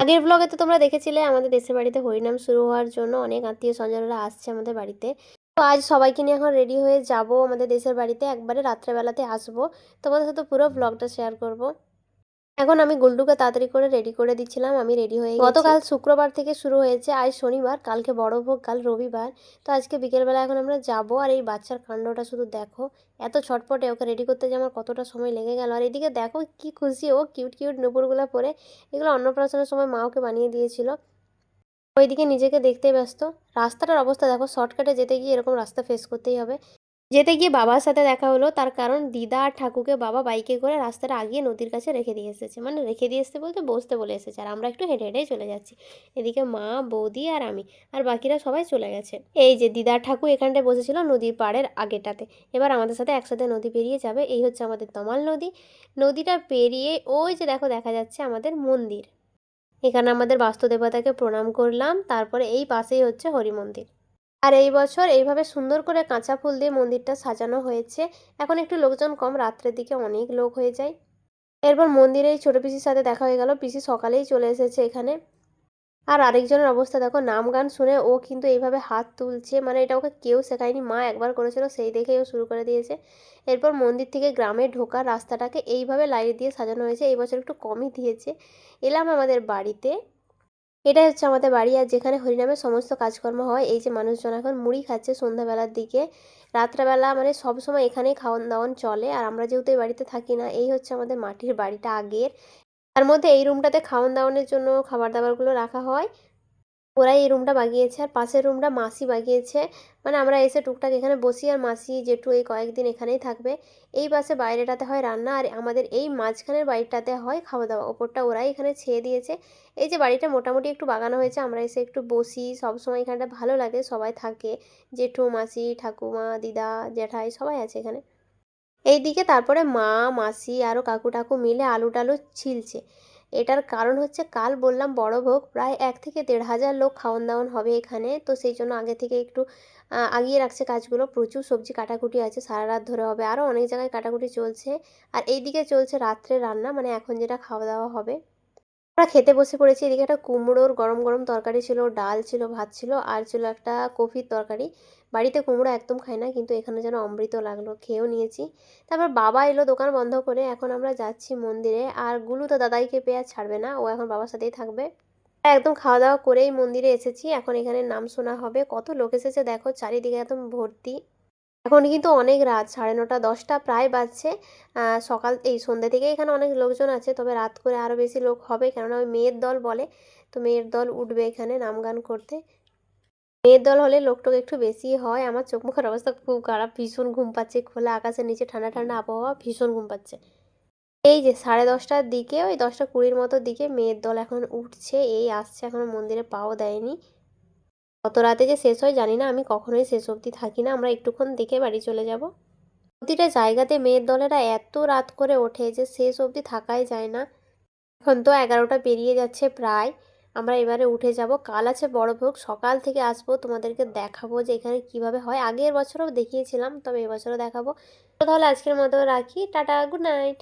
আগের ব্লগে তো তোমরা দেখেছিলে আমাদের দেশের বাড়িতে হরিনাম শুরু হওয়ার জন্য অনেক আত্মীয় স্বজনরা আসছে আমাদের বাড়িতে। তো আজ সবাইকে নিয়ে এখন রেডি হয়ে যাব আমাদের দেশের বাড়িতে, একবারে রাত্রেবেলাতে আসবো। তোমাদের সাথে পুরো ব্লগটা শেয়ার করব। এখন আমি গুল্ডুকে তাড়াতাড়ি করে রেডি করে দিচ্ছিলাম, আমি রেডি হয়ে গেছি। গতকাল শুক্রবার থেকে শুরু হয়েছে, আজ শনিবার, কালকে বড় ভোগ, কাল রবিবার। তো আজকে বিকেলবেলা এখন আমরা যাব। আর এই বাচ্চার কাণ্ডটা শুধু দেখো, এত ছটপটে, ওকে রেডি করতে যে আমার কতটা সময় লেগে গেল। আর এদিকে দেখো কি খুশি ও, কিউট কিউট নুপুরগুলো পরে। এগুলো অন্নপ্রাশনের সময় মা ওকে বানিয়ে দিয়েছিল। ওইদিকে নিজেকে দেখতে ব্যস্ত। রাস্তাটার অবস্থা দেখো, শর্টকাটে যেতে গিয়ে এরকম রাস্তা ফেস করতেই হবে। যেতে গিয়ে বাবার সাথে দেখা হলো, তার কারণ দিদা আর ঠাকুকে বাবা বাইকে করে রাস্তাটা আগিয়ে নদীর কাছে রেখে দিয়ে এসেছে। মানে রেখে দিয়ে এসেছে বলতে বসতে বলে এসেছে, আর আমরা একটু হেঁটে হেঁটেই চলে যাচ্ছি। এদিকে মা, বৌদি আর আমি, আর বাকিরা সবাই চলে গেছে। এই যে দিদা ঠাকু এখানটায় বসেছিল নদীর পাড়ের আগেটাতে, এবার আমাদের সাথে একসাথে নদী পেরিয়ে যাবে। এই হচ্ছে আমাদের তমাল নদী। নদীটা পেরিয়ে ওই যে দেখো দেখা যাচ্ছে আমাদের মন্দির। এখানে আমাদের বাস্তুদেবতাকে প্রণাম করলাম, তারপরে এই পাশেই হচ্ছে হরি মন্দির। আর এই বছর এইভাবে সুন্দর করে কাঁচা ফুল দিয়ে মন্দিরটা সাজানো হয়েছে। এখন একটু লোকজন কম, রাত্রের দিকে অনেক লোক হয়ে যায়। এরপর মন্দিরে এই ছোটো পিসির সাথে দেখা হয়ে গেল, পিসি সকালেই চলে এসেছে এখানে। আর আরেকজনের অবস্থা দেখো, নাম গান শুনে ও কিন্তু এইভাবে হাত তুলছে, মানে এটা ওকে কেউ শেখায়নি, মা একবার করেছিল সেই দেখেই ও শুরু করে দিয়েছে। এরপর মন্দির থেকে গ্রামে ঢোকার রাস্তাটাকে এইভাবে লাইট দিয়ে সাজানো হয়েছে, এই বছর একটু কমই দিয়েছে। এলাম আমাদের বাড়িতে। এটাই হচ্ছে আমাদের বাড়ি, আর যেখানে হরিনামের সমস্ত কাজকর্ম হয়। এই যে মানুষজন এখন মুড়ি খাচ্ছে সন্ধ্যাবেলার দিকে। রাত্রেবেলা মানে সব সময় এখানেই খাওয়ান দাওয়ান চলে। আর আমরা যেহেতু এই বাড়িতে থাকি না, এই হচ্ছে আমাদের মাটির বাড়িটা আগের। তার মধ্যে এই রুমটাতে খাওয়ান দাওয়ানোর জন্য খাবার দাবারগুলো রাখা হয়। ওরাই এই রুমটা বাগিয়েছে, আর পাশের রুমটা মাসি বাগিয়েছে। মানে আমরা এসে টুকটাক এখানে বসি, আর মাসি জেঠু এই কয়েকদিন এখানেই থাকবে। এই পাশে বাইরেটাতে হয় রান্না, আর আমাদের এই মাঝখানের বাড়িটাতে হয় খাওয়া দাওয়া। ওপরটা ওরাই এখানে ছেয়ে দিয়েছে। এই যে বাড়িটা মোটামুটি একটু বাগানো হয়েছে, আমরা এসে একটু বসি, সবসময় এখানটা ভালো লাগে, সবাই থাকে। জেঠু, মাসি, ঠাকুমা, দিদা, জ্যাঠাই সবাই আছে এখানে। এইদিকে তারপরে মা, মাসি আরও কাকু টাকু মিলে আলু টালু ছিলছে। এটার কারণ হচ্ছে কাল বললাম বড় ভোগ, প্রায় 1 থেকে 1.5 হাজার লোক খাওয়ান দাওয়ান হবে এখানে। তো সেই জন্য আগে থেকে একটু আগিয়ে রাখছে কাজগুলো। প্রচুর সবজি কাটাকুটি আছে, সারা রাত ধরে হবে, আরও অনেক জায়গায় কাটাকুটি চলছে। আর এইদিকে চলছে রাত্রে রান্না, মানে এখন যেটা খাওয়া দাওয়া হবে। আমরা খেতে বসে পড়েছি। এদিকে একটা কুমড়োর গরম গরম তরকারি ছিল, ডাল ছিল, ভাত ছিল, আর ছিল একটা কফির তরকারি। বাড়িতে কুমড়ো একদম খাই না, কিন্তু এখানে যেন অমৃত লাগলো, খেয়েও নিয়েছি। তারপর বাবা এলো দোকান বন্ধ করে, এখন আমরা যাচ্ছি মন্দিরে। আর গুলু তো দাদাইকে পেয়ে আর ছাড়বে না, ও এখন বাবার সাথেই থাকবে। একদম খাওয়া দাওয়া করেই মন্দিরে এসেছি, এখন এখানে নাম শোনা হবে। কত লোক এসেছে দেখো, চারিদিকে একদম ভর্তি। এখন কিন্তু অনেক রাত, 9:30 10টা প্রায় বাজছে। সকাল এই সন্ধ্যে থেকে এখানে অনেক লোকজন আছে, তবে রাত করে আরও বেশি লোক হবে, কেননা ওই মেয়ের দল বলে। তো মেয়ের দল উঠবে এখানে নাম গান করতে। মেয়ের দল হলে লোকটোক একটু বেশি হয়। আমার চোখ মুখের অবস্থা খুব খারাপ, ভীষণ ঘুম পাচ্ছে, খোলা আকাশের নিচে ঠান্ডা ঠান্ডা আবহাওয়া, ভীষণ ঘুম পাচ্ছে। এই যে 10:30টার দিকে, ওই 10টা 20 মতো দিকে মেয়ের দল এখন উঠছে, এই আসছে, এখনো মন্দিরে পাও দেয়নি। কত রাতে যে শেষ হয় জানি না, আমি কখনোই শেষ অবধি থাকি না, আমরা একটুক্ষণ দেখে বাড়ি চলে যাব। প্রতিটা জায়গাতে মেয়ের দলেরা এত রাত করে ওঠে যে শেষ অবধি থাকাই যায় না। এখন তো 11টা পেরিয়ে যাচ্ছে প্রায়। আমরা এবারে উঠে যাব, কাল আছে বড় ভোগ, সকাল থেকে আসবো, তোমাদেরকে দেখাবো যে এখানে কিভাবে হয়। আগের বছরও দেখিয়েছিলাম, তবে এবছরও দেখাবো। তো তাহলে আজকের মতো রাখি, টাটা, গুড নাইট।